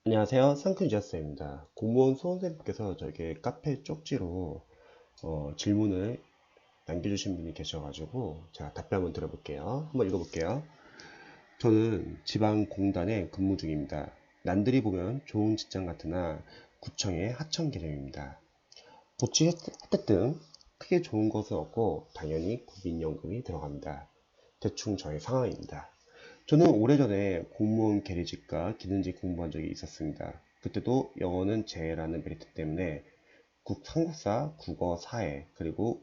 안녕하세요. 상큼유자쌤입니다. 공무원 수험생님께서 저에게 카페 쪽지로 질문을 남겨주신 분이 계셔가지고 제가 답변 한번 드려볼게요. 한번 읽어볼게요. 저는 지방공단에 근무 중입니다. 남들이 보면 좋은 직장 같으나 구청의 하청 개념입니다. 복지 혜택 등 크게 좋은 것은 없고 당연히 국민연금이 들어갑니다. 대충 저의 상황입니다. 저는 오래전에 공무원 계리직과 기능직 공부한 적이 있었습니다. 그때도 영어는 제라는 메리트 때문에 한국사, 국어, 사회, 그리고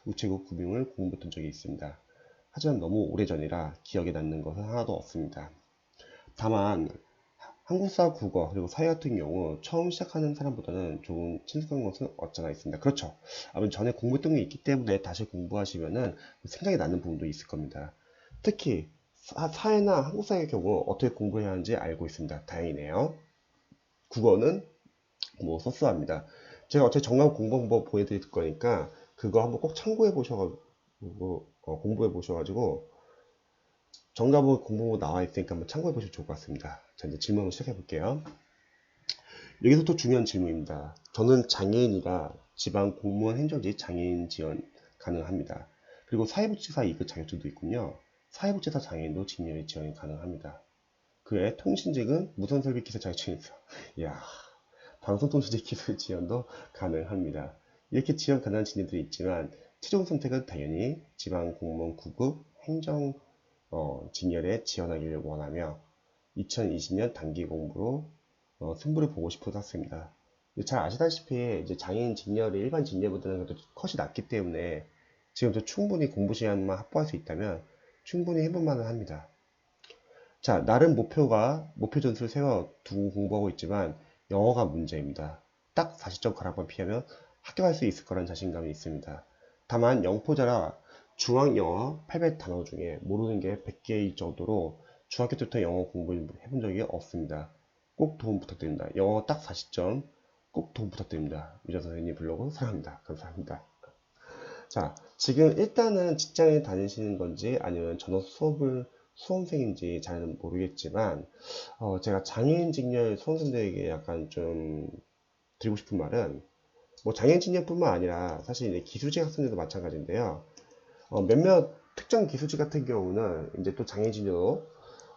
우체국 금융을 공부했던 적이 있습니다. 하지만 너무 오래전이라 기억에 남는 것은 하나도 없습니다. 다만 한국사, 국어, 그리고 사회 같은 경우 처음 시작하는 사람보다는 조금 친숙한 것은 없잖아 있습니다. 그렇죠. 아무래도 전에 공부했던 게 있기 때문에 다시 공부하시면은 생각이 나는 부분도 있을 겁니다. 특히 사회나 한국사의 경우 어떻게 공부해야 하는지 알고 있습니다. 다행이네요. 국어는 뭐 소스합니다. 제가 어차피 정답 공부 방법 보여드릴 거니까 그거 한번 꼭 참고해 보셔가지고 공부해 보셔가지고 정답은 공부 나와 있으니까 한번 참고해 보시면 좋을 것 같습니다. 자, 이제 질문 한번 시작해 볼게요. 여기서 또 중요한 질문입니다. 저는 장애인이라 지방 공무원 행정직 장애인 지원 가능합니다. 그리고 사회복지사 2급 자격증도 있군요. 사회복지사 장애인도 직렬 지원이 가능합니다. 그 외에 통신직은 무선설비 기사 자격증이 있어. 이야, 방송통신직 기술 지원도 가능합니다. 이렇게 지원 가능한 직렬들이 있지만 최종 선택은 당연히 지방 공무원 9급 행정 직렬에 지원하기를 원하며 2020년 단기 공부로 승부를 보고 싶어서 샀습니다. 잘 아시다시피 이제 장애인 직렬이 일반 직렬보다는 그래도 컷이 낮기 때문에 지금도 충분히 공부 시간만 확보할 수 있다면 충분히 해볼 만은 합니다. 자, 나름 목표 점수를 세워 두고 공부하고 있지만 영어가 문제입니다. 딱 40점 가락만 피하면 합격할 수 있을 거란 자신감이 있습니다. 다만 영포자라 중앙 영어 800 단어 중에 모르는 게 100개 정도로 중학교 때부터 영어 공부를 해본 적이 없습니다. 꼭 도움 부탁드립니다. 영어 딱 40점 꼭 도움 부탁드립니다. 유자 선생님 블로그 사랑합니다. 감사합니다. 자, 지금 일단은 직장에 다니시는 건지 아니면 전업 수험생인지 잘 모르겠지만 제가 장애인 직렬 수험생들에게 약간 좀 드리고 싶은 말은 뭐 장애인 직렬뿐만 아니라 사실 이제 기술직 학생들도 마찬가지인데요. 몇몇 특정 기술직 같은 경우는 이제 또 장애인 직렬로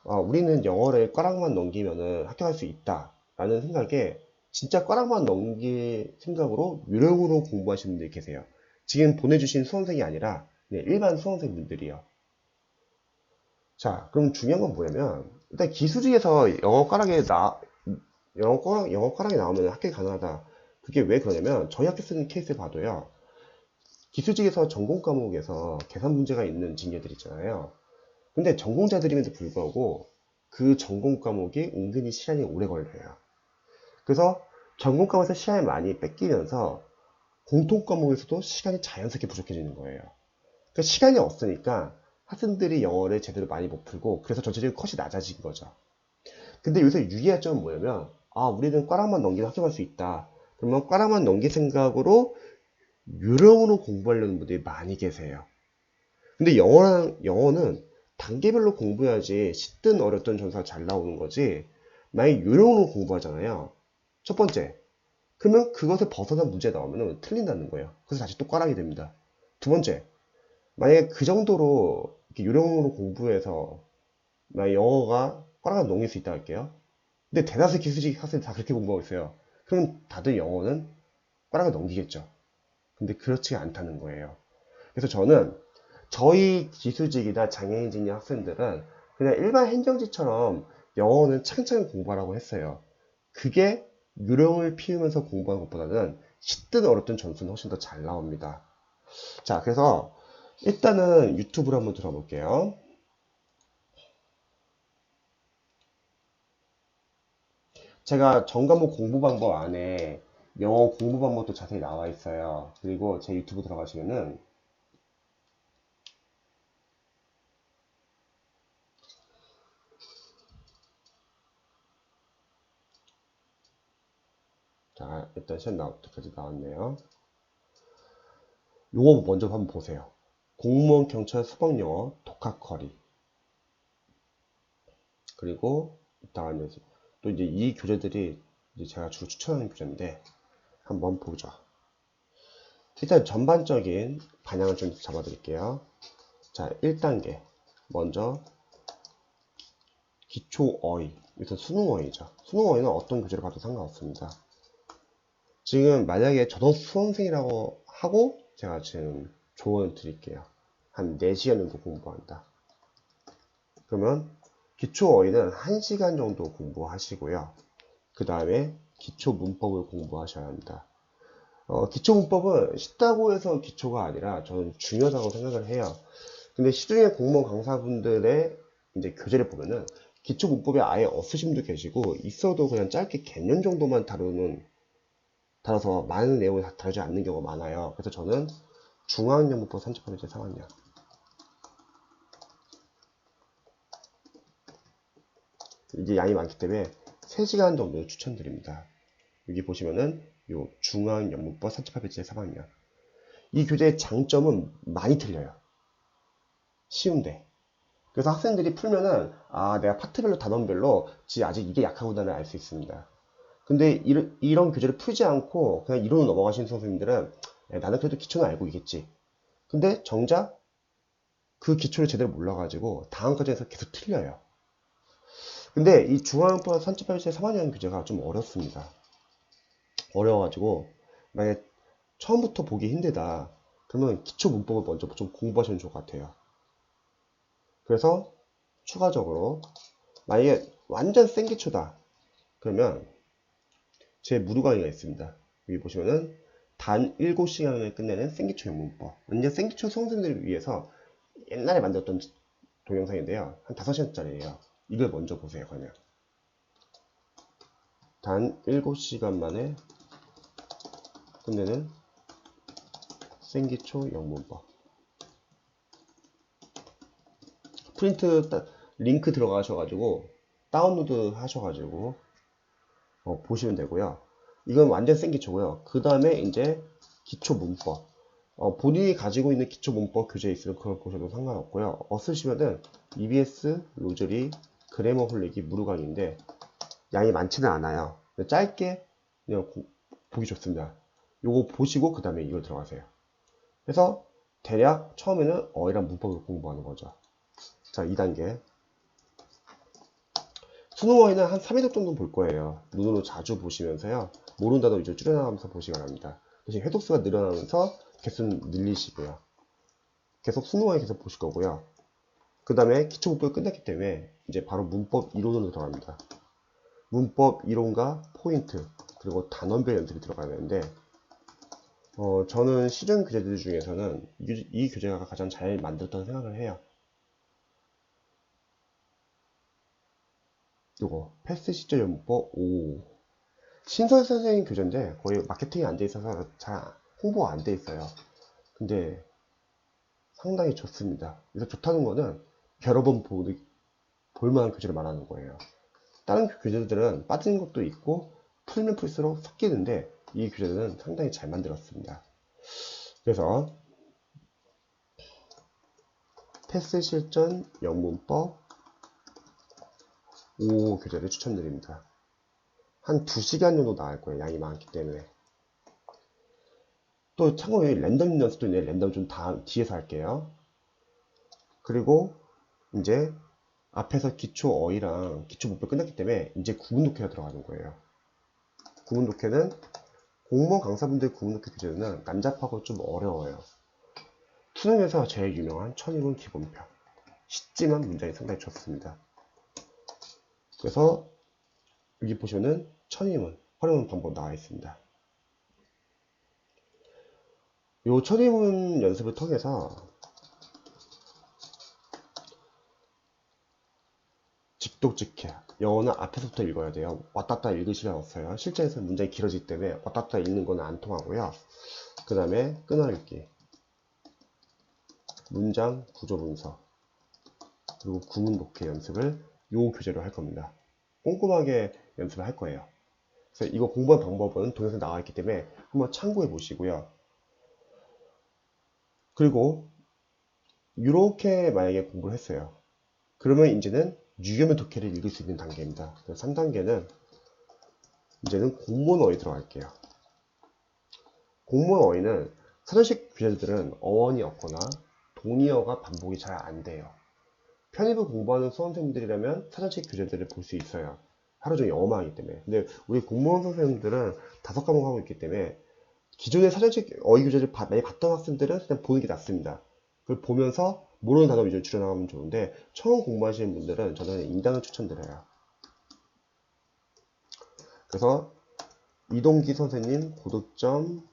우리는 영어를 꽈락만 넘기면은 합격할 수 있다 라는 생각에 진짜 꽈락만 넘길 생각으로 유력으로 공부하시는 분들이 계세요. 지금 보내주신 수험생이 아니라 일반 수험생분들이요. 자, 그럼 중요한 건 뭐냐면 일단 기술직에서 영어 꽈락이 나오면 합격이 가능하다. 그게 왜 그러냐면 저희 학교 쓰는 케이스 봐도요. 기술직에서 전공 과목에서 계산 문제가 있는 직렬들 있잖아요. 근데 전공자들임에도 불구하고 그 전공 과목이 은근히 시간이 오래 걸려요. 그래서 전공 과목에서 시간을 많이 뺏기면서 공통 과목에서도 시간이 자연스럽게 부족해지는 거예요. 그러니까 시간이 없으니까 학생들이 영어를 제대로 많이 못 풀고 그래서 전체적인 컷이 낮아진 거죠. 근데 여기서 유의할 점은 뭐냐면 우리는 꽈락만 넘기면 합격할 수 있다. 그러면 꽈락만 넘길 생각으로 유령으로 공부하려는 분들이 많이 계세요. 근데 영어는 단계별로 공부해야지 쉽든 어렵든 점수가 잘 나오는 거지. 만약에 유령으로 공부하잖아요. 첫 번째, 그러면 그것을 벗어난 문제 나오면 틀린다는 거예요. 그래서 다시 또 꽈락이 됩니다. 두 번째, 만약에 그 정도로 유령으로 공부해서 만약 영어가 꽈락을 넘길 수 있다 할게요. 근데 대다수 기술직 학생들 다 그렇게 공부하고 있어요. 그럼 다들 영어는 꽈락을 넘기겠죠. 근데 그렇지가 않다는 거예요. 그래서 저는 저희 기술직이나 장애인직 학생들은 그냥 일반 행정직처럼 영어는 차근차근 공부하라고 했어요. 그게 유령을 피우면서 공부하는 것보다는 쉽든 어렵든 점수는 훨씬 더 잘 나옵니다. 자, 그래서 일단은 유튜브로 한번 들어볼게요. 제가 전과목 공부 방법 안에 영어 공부 방법도 자세히 나와 있어요. 그리고 제 유튜브 들어가시면은 자, 일단 시험 나올 때까지 나왔네요. 요거 먼저 한번 보세요. 공무원 경찰 수법영어 독학커리. 그리고 이따가 또 이제 이 교재들이 이제 제가 주로 추천하는 교재인데 한번 보죠. 일단 전반적인 방향을 좀 잡아 드릴게요. 자, 1단계 먼저 기초 어휘, 일단 수능 어휘죠. 수능 어휘는 어떤 교재를 봐도 상관없습니다. 지금 만약에 저도 수험생이라고 하고 제가 지금 조언을 드릴게요. 한 4시간 정도 공부한다. 그러면 기초 어휘는 1시간 정도 공부하시고요. 그 다음에 기초 문법을 공부하셔야 합니다. 기초 문법은 쉽다고 해서 기초가 아니라 저는 중요하다고 생각을 해요. 근데 시중에 공무원 강사분들의 이제 교재를 보면은 기초 문법에 아예 없으신 분도 계시고 있어도 그냥 짧게 개념 정도만 다뤄서 많은 내용을 다루지 않는 경우가 많아요. 그래서 저는 중학년 문법 선집하는 제 3학년 이게 양이 많기 때문에 3시간 정도 추천드립니다. 여기 보시면은 요 중학년 문법 38페이지 3학년 이 교재의 장점은 많이 틀려요. 쉬운데 그래서 학생들이 풀면은 아 내가 파트별로 단원별로 아직 이게 약하구나를 알 수 있습니다. 근데 이런 교재를 풀지 않고 그냥 이론으로 넘어가시는 선생님들은 나는 그래도 기초는 알고 있겠지. 근데 정작 그 기초를 제대로 몰라가지고 다음 과정에서 계속 틀려요. 근데 이 중앙문법 38세 3학년 교재가 좀 어렵습니다. 어려워가지고 만약에 처음부터 보기 힘들다 그러면 기초 문법을 먼저 좀 공부하시면 좋을 것 같아요. 그래서 추가적으로 만약에 완전 센 기초다 그러면 제 무료 강의가 있습니다. 여기 보시면은 단 7시간을 끝내는 생기초 영문법. 완전 생기초 수험생들을 위해서 옛날에 만들었던 동영상인데요. 한 5시간짜리예요. 이걸 먼저 보세요. 그냥 단 7시간 만에 끝내는 생기초 영문법. 프린트 링크 들어가셔가지고 다운로드 하셔가지고 보시면 되고요. 이건 완전 생기초고요. 그 다음에 이제 기초 문법. 본인이 가지고 있는 기초 문법 교재 있으면 그걸 보셔도 상관없고요. 없으시면은 EBS, 로즈리, 그래머 홀리기 무료 강의인데 양이 많지는 않아요. 짧게 그냥 보기 좋습니다. 요거 보시고 그 다음에 이걸 들어가세요. 그래서 대략 처음에는 어휘랑 문법을 공부하는 거죠. 자, 2단계. 수능 어휘는 한 3회독 정도 볼 거예요. 눈으로 자주 보시면서요. 모르는 단어 위주로 줄여나가면서 보시기 바랍니다. 대신 회독수가 늘어나면서 개수는 늘리시고요. 계속 수능 어휘 계속 보실 거고요. 그 다음에 기초 문법이 끝났기 때문에 이제 바로 문법 이론으로 들어갑니다. 문법 이론과 포인트 그리고 단원별 연습이 들어가야 되는데 저는 시중 교재들 중에서는 이 교재가 가장 잘 만들었다고 생각을 해요. 요거 패스 시절 연문법 5 신설 선생님 교재인데 거의 마케팅이 안 돼 있어서 잘 홍보가 안 돼 있어요. 근데 상당히 좋습니다. 그래서 좋다는 거는 여러 번 볼만한 교재를 말하는 거예요. 다른 교재들은 빠지는 것도 있고 풀면 풀수록 섞이는데 이 교재는 상당히 잘 만들었습니다. 그래서 패스 실전 영문법 5 교재를 추천드립니다. 한 2시간 정도 나갈 거예요. 양이 많기 때문에. 또 참고로 랜덤 연습도 있는데 랜덤 좀 뒤에서 할게요. 그리고 이제 앞에서 기초 어휘랑 기초 문법 끝났기 때문에 이제 구문 독해가 들어가는 거예요. 구문 독해는 공무원 강사분들 구문 독해 교재는 난잡하고 좀 어려워요. 수능에서 제일 유명한 천인문 기본편. 쉽지만 문장이 상당히 좋습니다. 그래서 여기 보시면은 천인문 활용하는 방법 나와 있습니다. 요 천인문 연습을 통해서 직독직해. 영어는 앞에서부터 읽어야 돼요. 왔다 갔다 읽을 시간 없어요. 실전에서는 문장이 길어지기 때문에 왔다 갔다 읽는 건 안 통하고요. 그 다음에 끊어읽기, 문장 구조 분석, 그리고 구문 독해 연습을 요 교재로 할 겁니다. 꼼꼼하게 연습을 할 거예요. 그래서 이거 공부한 방법은 동영상에 나와 있기 때문에 한번 참고해 보시고요. 그리고 이렇게 만약에 공부를 했어요. 그러면 이제는 유효면 독해를 읽을 수 있는 단계입니다. 3단계는 이제는 공문 어휘 들어갈게요. 공문 어휘는 사전식 교재들은 어원이 없거나 동의어가 반복이 잘 안 돼요. 편입을 공부하는 수험생들이라면 사전식 교재들을 볼 수 있어요. 하루 종일 영어만 하기 때문에. 근데 우리 공무원 선생님들은 5과목 하고 있기 때문에 기존의 사전식 어휘 교재를 많이 봤던 학생들은 그냥 보는 게 낫습니다. 그걸 보면서 모르는 단어 위주로 줄여나가면 좋은데 처음 공부하시는 분들은 저는 인강을 추천드려요. 그래서 이동기 선생님 고득점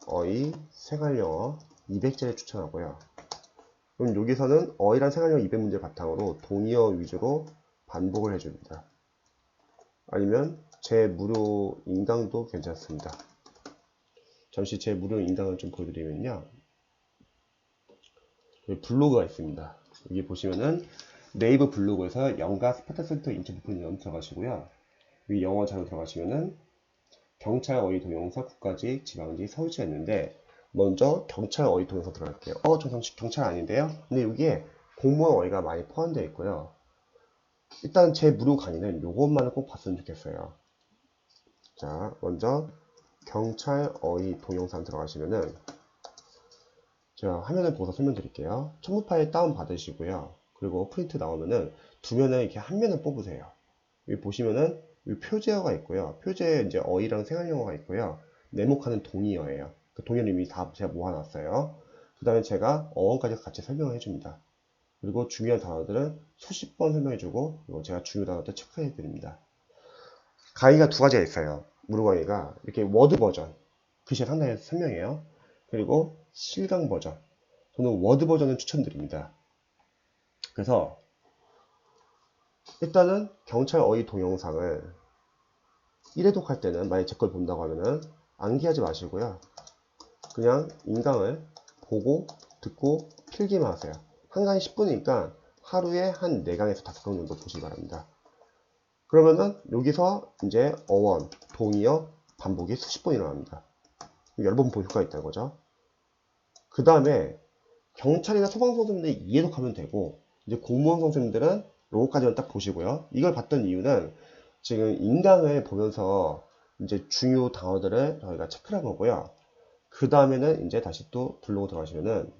어휘 생활영어 200제를 추천하고요. 그럼 여기서는 어휘랑 생활영어 200문제 바탕으로 동의어 위주로 반복을 해줍니다. 아니면 제 무료 인강도 괜찮습니다. 잠시 제 무료 인강을 좀 보여드리면요. 여기 블로그가 있습니다. 여기 보시면은 네이버 블로그에서 영가 스파타센터 인터뷰 프로그램 들어가시고요. 여기 영어 자료 들어가시면은 경찰 어휘 동영사 국가직 지방직 서울시가 있는데 먼저 경찰 어휘 동영사 들어갈게요. 저 경찰 아닌데요? 근데 여기에 공무원 어휘가 많이 포함되어 있고요. 일단 제 무료 강의는 이것만을 꼭 봤으면 좋겠어요. 자, 먼저 경찰 어휘 동영상 들어가시면은 제가 화면을 보고서 설명드릴게요. 첨부 파일 다운 받으시고요. 그리고 프린트 나오면은 두 면을 이렇게 한 면을 뽑으세요. 여기 보시면은 여기 표제어가 있고요. 표제에 이제 어휘랑 생활용어가 있고요. 네모칸은 동의어예요. 그 동의어는 이미 다 제가 모아놨어요. 그 다음에 제가 어원까지 같이 설명을 해줍니다. 그리고 중요한 단어들은 수십 번 설명해주고 그리고 제가 중요한 단어들 체크해드립니다. 강의가 두 가지가 있어요. 무료 강의가 이렇게 워드 버전, 글씨 상당히 설명해요. 그리고 실강 버전. 저는 워드 버전을 추천드립니다. 그래서 일단은 경찰 어휘 동영상을 1회독 할 때는 만약 제 걸 본다고 하면은 암기하지 마시고요. 그냥 인강을 보고 듣고 필기만 하세요. 한 강의 10분이니까 하루에 한 4강에서 5강 정도 보시기 바랍니다. 그러면은 여기서 이제 어원, 동의어, 반복이 수십 번 일어납니다. 여러 번 볼 효과가 있다는 거죠. 그 다음에 경찰이나 소방선생님들이 이해독하면 되고 이제 공무원 선생님들은 요거까지만 딱 보시고요. 이걸 봤던 이유는 지금 인강을 보면서 이제 중요 단어들을 저희가 체크를 한 거고요. 그 다음에는 이제 다시 또 블로그 들어가시면은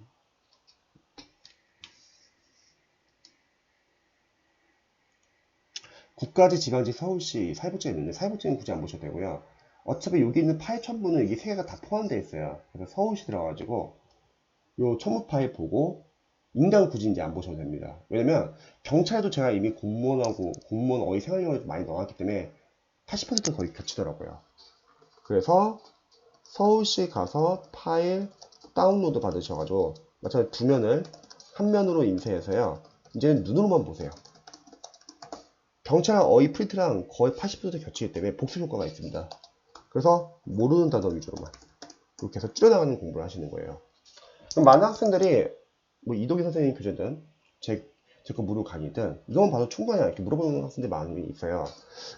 국가직, 지방직, 서울시, 사회복지가 있는데 사회복지는 굳이 안 보셔도 되고요. 어차피 여기 있는 파일 첨부는 이게 세 개가 다 포함되어 있어요. 그래서 서울시 들어가가지고 요 첨부 파일 보고 인강 굳이 이제 안 보셔도 됩니다. 왜냐면 경찰도 제가 이미 공무원 어휘 생활용어에 많이 넣어놨기 때문에 80% 거의 겹치더라고요. 그래서 서울시 가서 파일 다운로드 받으셔가지고 마찬가지로 두 면을 한 면으로 인쇄해서요. 이제는 눈으로만 보세요. 경찰 어휘 프린트랑 거의 80% 겹치기 때문에 복습 효과가 있습니다. 그래서 모르는 단어 위주로만 이렇게 해서 줄여나가는 공부를 하시는 거예요. 그럼 많은 학생들이 뭐 이동기 선생님 교재든 제 거 무료 강의든 이것만 봐도 충분해요. 이렇게 물어보는 학생들이 많이 있어요.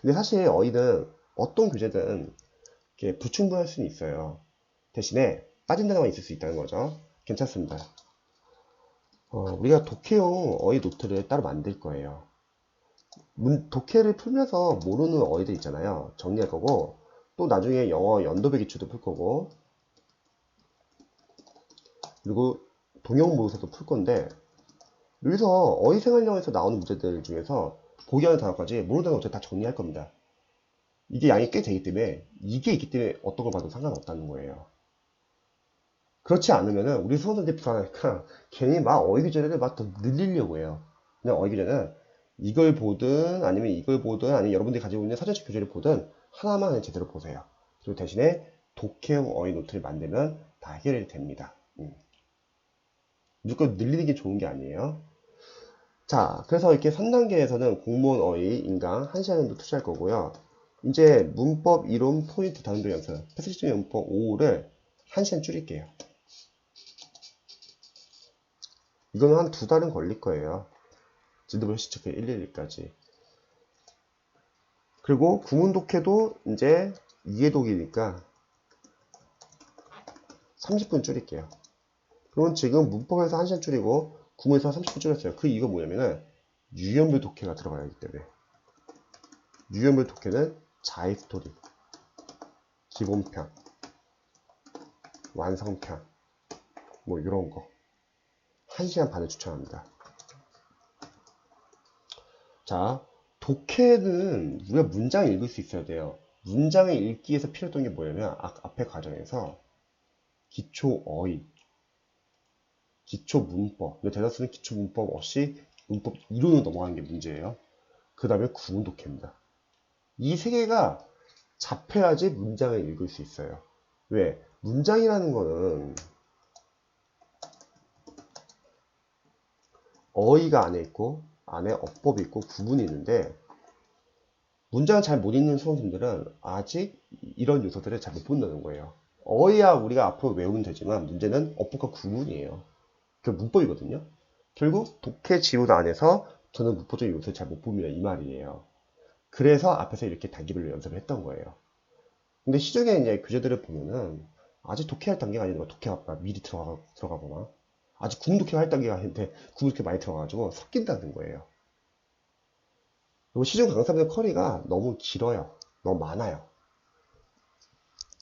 근데 사실 어휘는 어떤 교재든 이렇게 불충분할 수는 있어요. 대신에 빠진 단어가 있을 수 있다는 거죠. 괜찮습니다. 우리가 독해용 어휘 노트를 따로 만들 거예요. 독해를 풀면서 모르는 어휘들 있잖아요. 정리할 거고 또 나중에 영어 연도배 기출도 풀 거고 그리고 동영 모의고사도 풀 건데 여기서 어휘생활용에서 나오는 문제들 중에서 보기 하는 단어까지 모르는 단어 어차피 다 정리할 겁니다. 이게 양이 꽤 되기 때문에 이게 있기 때문에 어떤 걸 봐도 상관없다는 거예요. 그렇지 않으면은 우리 수험생들이 불안하니까 괜히 막 어휘 교재를 막 더 늘리려고 해요. 그냥 어휘 교재는 이걸 보든 아니면 이걸 보든 아니면 여러분들이 가지고 있는 사전식 교재를 보든 하나만 그냥 제대로 보세요. 그리고 대신에 독해용 어휘 노트를 만들면 다 해결이 됩니다. 무조건 늘리는 게 좋은 게 아니에요. 자, 그래서 이렇게 3단계에서는 공무원 어휘, 인강 1시간 정도 투자할 거고요. 이제 문법, 이론, 포인트, 단어들 연습, 패스지 문법 5를 1시간 줄일게요. 이거는 한 2달은 걸릴 거예요. 진도부 시체크 111까지. 그리고 구문독해도 이제 2회독이니까 30분 줄일게요. 그럼 지금 문법에서 1시간 줄이고 구문에서 30분 줄였어요. 그 이유가 뭐냐면은 유형별 독해가 들어가야 하기 때문에 유형별 독해는 자이스토리, 기본편, 완성편 뭐 이런 거 1시간 반을 추천합니다. 자, 독해는 우리가 문장을 읽을 수 있어야 돼요. 문장을 읽기 위해서 필요했던 게 뭐냐면 앞에 과정에서 기초 어휘, 기초 문법, 대다수는 기초 문법 없이 문법 이론으로 넘어가는 게 문제예요. 그 다음에 구문 독해입니다. 이 세 개가 잡혀야지 문장을 읽을 수 있어요. 왜? 문장이라는 거는 어휘가 안에 있고 안에 어법이 있고 구문이 있는데 문장을 잘 못 읽는 수험생들은 아직 이런 요소들을 잘 못 본다는 거예요. 어휘야 우리가 앞으로 외우면 되지만 문제는 어법과 구문이에요. 그 문법이거든요. 결국 독해 지문 안에서 저는 문법적인 요소를 잘 못 봅니다. 이 말이에요. 그래서 앞에서 이렇게 단계별로 연습을 했던 거예요. 근데 시중에 이제 교재들을 보면은 아직 독해할 단계가 아니라 독해가 미리 들어가거나 아직 구문 독해가 할 단계가 아닌데 구문 독해 많이 들어가가지고 섞인다는 거예요. 그리고 시중 강사분의 커리가 너무 길어요. 너무 많아요.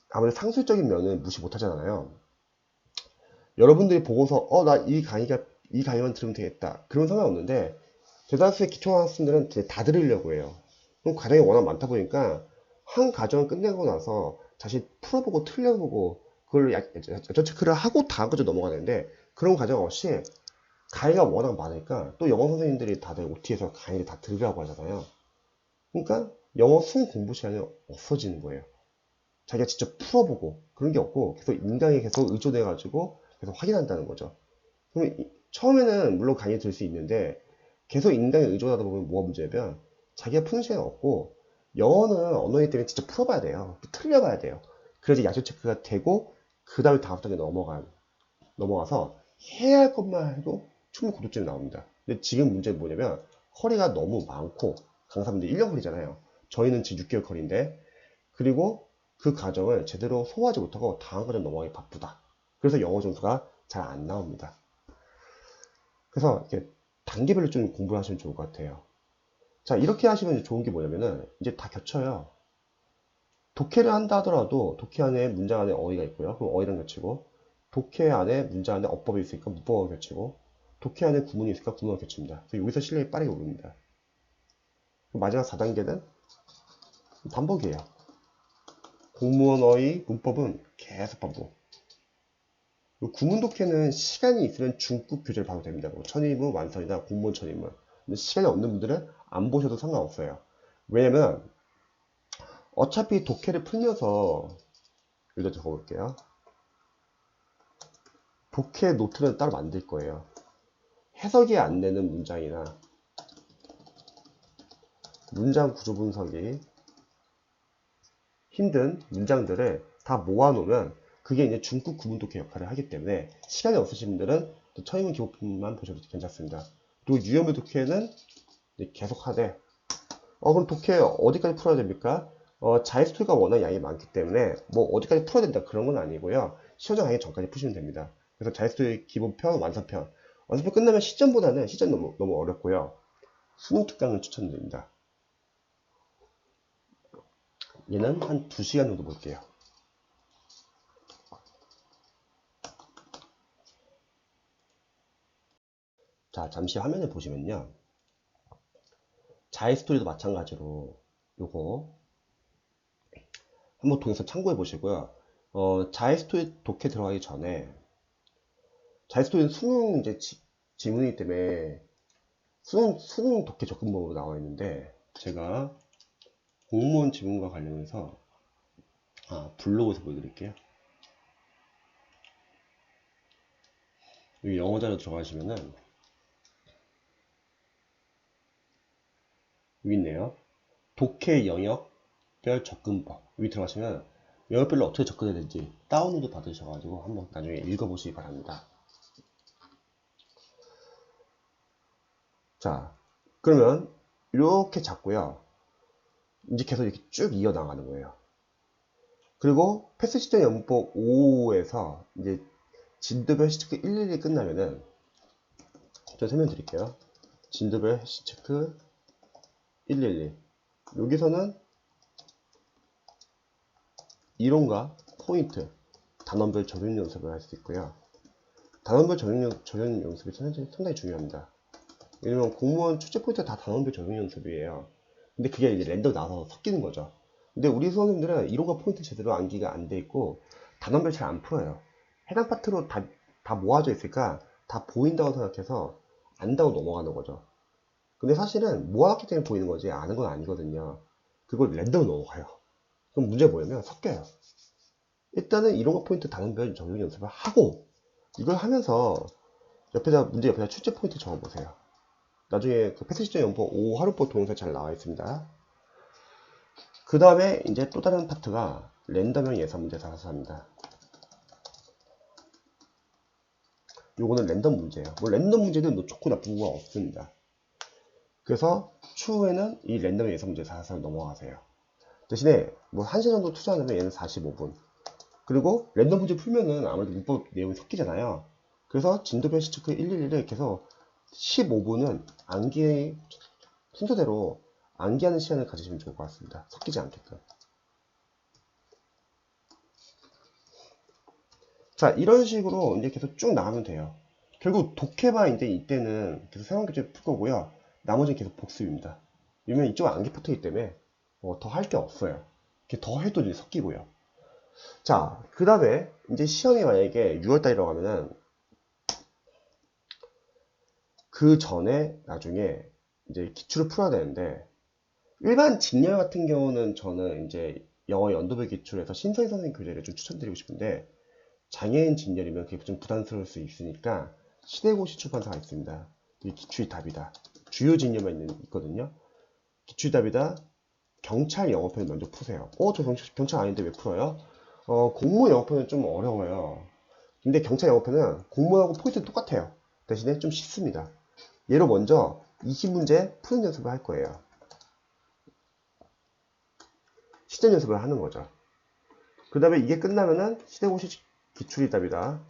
아무래도 상술적인 면은 무시 못 하잖아요. 여러분들이 보고서 나 이 강의만 들으면 되겠다. 그런 상관없는데 대다수의 기초학생들은 다 들으려고 해요. 그럼 과정이 워낙 많다 보니까 한 과정을 끝내고 나서 다시 풀어보고 틀려보고 그걸 여쭤 체크를 하고 다음 과정 넘어가는데 그런 과정 없이 강의가 워낙 많으니까 또 영어 선생님들이 다들 OT에서 강의를 다 들으라고 하잖아요. 그러니까 영어 순 공부 시간이 없어지는 거예요. 자기가 직접 풀어보고 그런 게 없고 계속 인강에 계속 의존해가지고 계속 확인한다는 거죠. 그럼 처음에는 물론 강의 들을 수 있는데 계속 인강에 의존하다 보면 뭐가 문제냐면 자기가 푸는 시간이 없고 영어는 언어이기 때문에 직접 풀어봐야 돼요. 틀려봐야 돼요. 그래야지 약점 체크가 되고 그 다음에 다음 단계 넘어가서 해야 할 것만 해도 충분히 고득점이 나옵니다. 근데 지금 문제는 뭐냐면 커리가 너무 많고 강사분들 1년 커리잖아요. 저희는 지금 6개월 커리인데 그리고 그 과정을 제대로 소화하지 못하고 다음 과정 넘어가기 바쁘다. 그래서 영어 점수가 잘 안 나옵니다. 그래서 이렇게 단계별로 좀 공부를 하시면 좋을 것 같아요. 자, 이렇게 하시면 좋은 게 뭐냐면은 이제 다 겹쳐요. 독해를 한다 하더라도 독해 안에 문장 안에 어휘가 있고요. 그럼 어휘랑 겹치고 독해 안에 문장 안에 어법이 있으니까 문법하고 겹치고 독해 안에 구문이 있으니까 구문하고 겹칩니다. 그래서 여기서 실력이 빠르게 오릅니다. 마지막 4단계는 반복이에요. 공무원 어휘 문법은 계속 반복. 구문 독해는 시간이 있으면 중급 교재를 봐도 됩니다. 뭐 천인문 완성이나 공무원 천인문. 근데 시간이 없는 분들은 안 보셔도 상관없어요. 왜냐면 어차피 독해를 풀면서 여기다 적어볼게요. 독해 노트는 따로 만들 거예요. 해석이 안 되는 문장이나 문장 구조 분석이 힘든 문장들을 다 모아놓으면 그게 이제 중급 구문 독해 역할을 하기 때문에 시간이 없으신 분들은 천인문 기본편만 보셔도 괜찮습니다. 그리고 유형별 독해는 계속 하되 그럼 독해 어디까지 풀어야 됩니까? 자이스토리가 워낙 양이 많기 때문에 뭐 어디까지 풀어야 된다 그런 건 아니고요. 시험장 가기 전까지 푸시면 됩니다. 그래서 자이스토리 기본편, 완성편. 완성편 끝나면 시점보다는 시점 너무 어렵고요. 수능 특강을 추천드립니다. 얘는 한 2시간 정도 볼게요. 자, 잠시 화면을 보시면요. 자이스토리도 마찬가지로 요거 한번 통해서 참고해 보시고요. 자이스토리 독해 들어가기 전에 자이스토리는 수능 이제 지문이기 때문에 수능 독해 접근법으로 나와 있는데 제가 공무원 지문과 관련해서 블로그에서 보여드릴게요. 여기 영어 자료 들어가시면은 여기 있네요. 독해 영역별 접근법. 여기 들어가시면 영역별로 어떻게 접근해야 되는지 다운로드 받으셔가지고 한번 나중에 읽어보시기 바랍니다. 자, 그러면 이렇게 잡고요. 이제 계속 이렇게 쭉 이어나가는 거예요. 그리고 패스 시점 연법 5에서 이제 진도별 시측 111이 끝나면은 제가 설명드릴게요. 진도별 해시 체크 111. 여기서는 이론과 포인트, 단원별 적용 연습을 할 수 있고요. 단원별 적용 연습이 상당히 중요합니다. 왜냐면 공무원 출제 포인트가 다 단원별 적용 연습이에요. 근데 그게 이제 랜덤 나와서 섞이는 거죠. 근데 우리 수험생들은 이론과 포인트 제대로 암기가 안 돼 있고 단원별 잘 안 풀어요. 해당 파트로 다 모아져 있으니까 다 보인다고 생각해서 안다고 넘어가는 거죠. 근데 사실은 모아놨기 때문에 보이는 거지 아는 건 아니거든요. 그걸 랜덤으로 넘어가요. 그럼 문제가 뭐냐면 섞여요. 일단은 이론과 포인트 단원별 적용 연습을 하고 이걸 하면서 문제 옆에다 출제 포인트 적어보세요. 나중에 그 패스시점 연보 5 하루법 동영상 잘 나와 있습니다. 그 다음에 이제 또 다른 파트가 랜덤형 예상 문제 444입니다. 요거는 랜덤 문제예요. 뭐 랜덤 문제는 뭐 좋고 나쁜 거 없습니다. 그래서 추후에는 이 랜덤 예상 문제 444로 넘어가세요. 대신에 뭐 1시간 정도 투자하면 얘는 45분. 그리고 랜덤 문제 풀면은 아무래도 문법 내용이 섞이잖아요. 그래서 진도별 시체크 111을 계속 15분은 암기 순서대로 암기하는 시간을 가지시면 좋을 것 같습니다. 섞이지 않게끔. 자, 이런 식으로 이제 계속 쭉 나가면 돼요. 결국 독해만 이제 이때는 계속 새로운 교재 풀 거고요. 나머지는 계속 복습입니다. 왜냐면 이쪽은 암기 파트이기 때문에 더 할 게 없어요. 이렇게 더 해도 이제 섞이고요. 자, 그 다음에 이제 시험이 만약에 6월달이라고 하면은 그 전에 나중에 이제 기출을 풀어야 되는데 일반 직렬 같은 경우는 저는 이제 영어 연도별 기출에서 신서희 선생님 교재를 좀 추천드리고 싶은데 장애인 직렬이면 그게 좀 부담스러울 수 있으니까 시대고시 출판사가 있습니다. 이 기출이 답이다. 주요 직렬만 있거든요. 기출이 답이다. 경찰 영어편을 먼저 푸세요. 저 경찰 아닌데 왜 풀어요? 공무원 영어편은 좀 어려워요. 근데 경찰 영어편은 공무원하고 포인트는 똑같아요. 대신에 좀 쉽습니다. 얘로 먼저 20문제 푸는 연습을 할 거예요. 시전 연습을 하는 거죠. 그 다음에 이게 끝나면은 시대고시 기출이 답이다.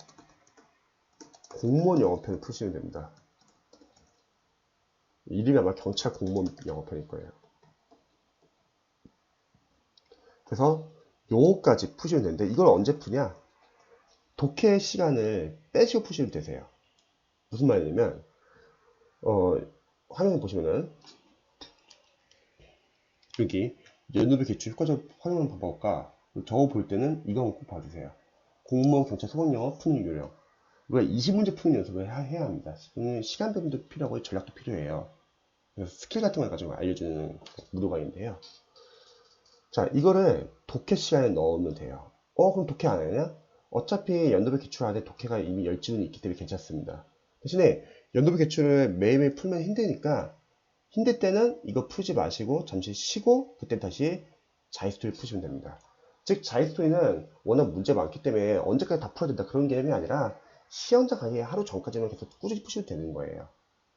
공무원 영어편을 푸시면 됩니다. 이름이 아마 경찰 공무원 영어편일 거예요. 그래서 요거까지 푸시면 되는데 이걸 언제 푸냐? 독해 시간을 빼시고 푸시면 되세요. 무슨 말이냐면 화면을 보시면은 여기 연도별 기출 효과적 활용 방법과 저거 볼 때는 이거 꼭 봐주세요. 공무원 경찰 소방영어 푸는 요령. 우리가 20문제 푸는 연습을 해야 합니다. 시간대도 필요하고 전략도 필요해요. 그래서 스킬 같은 걸 가지고 알려주는 무도가인데요. 자, 이거를 독해 시간에 넣으면 돼요. 그럼 독해 안 하냐? 어차피 연도별 기출 안에 독해가 이미 10지문이 있기 때문에 괜찮습니다. 대신에 연도별 기출을 매일매일 풀면 힘드니까 힘들 때는 이거 풀지 마시고 잠시 쉬고 그때 다시 자이스토리 푸시면 됩니다. 즉 자이스토리는 워낙 문제 많기 때문에 언제까지 다 풀어야 된다 그런 개념이 아니라 시험장 가기 하루 전까지만 계속 꾸준히 푸시면 되는 거예요.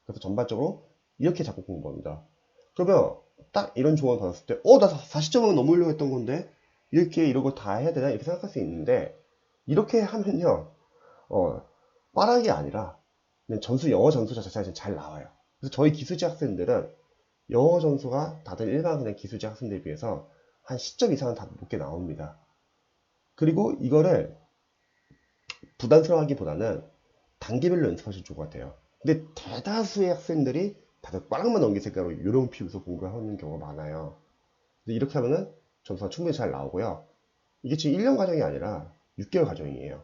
그래서 전반적으로 이렇게 잡고 공부합니다. 그러면 딱 이런 조언 받았을 때 나 40점은 넘으려고 했던 건데 이렇게 이런 거 다 해야 되나 이렇게 생각할 수 있는데 이렇게 하면요 빠르게 아니라 그냥 영어 점수 자체가 잘 나와요. 그래서 저희 기술지 학생들은 영어 점수가 다들 일반 그냥 기술지 학생들에 비해서 한 10점 이상은 다 높게 나옵니다. 그리고 이거를 부담스러워하기보다는 단계별로 연습하시면 좋을 것 같아요. 근데 대다수의 학생들이 다들 꽝만 넘길 생각으로 요령 피우면서 공부를 하는 경우가 많아요. 근데 이렇게 하면은 점수가 충분히 잘 나오고요. 이게 지금 1년 과정이 아니라 6개월 과정이에요.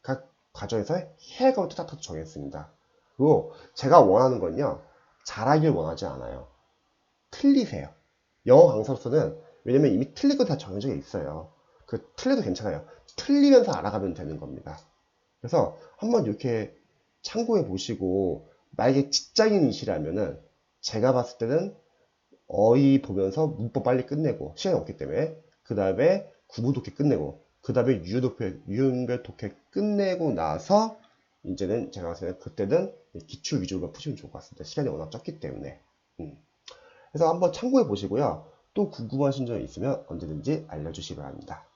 각 과정에서 해야 할 것을 딱 정했습니다. 그리고 제가 원하는 건요. 잘하길 원하지 않아요. 틀리세요. 영어 강사로서는 왜냐면 이미 틀린 건 다 정해져 있어요. 그 틀려도 괜찮아요. 틀리면서 알아가면 되는 겁니다. 그래서 한번 이렇게 참고해 보시고 만약에 직장인이시라면은 제가 봤을 때는 어휘 보면서 문법 빨리 끝내고 시간이 없기 때문에 그 다음에 구분 독해 끝내고 그 다음에 유형별 독해 끝내고 나서 이제는 제가 봤을 때 그때는 기출 위주로만 푸시면 좋을 것 같습니다. 시간이 워낙 적기 때문에. 그래서 한번 참고해 보시고요. 또 궁금하신 점 있으면 언제든지 알려주시기 바랍니다.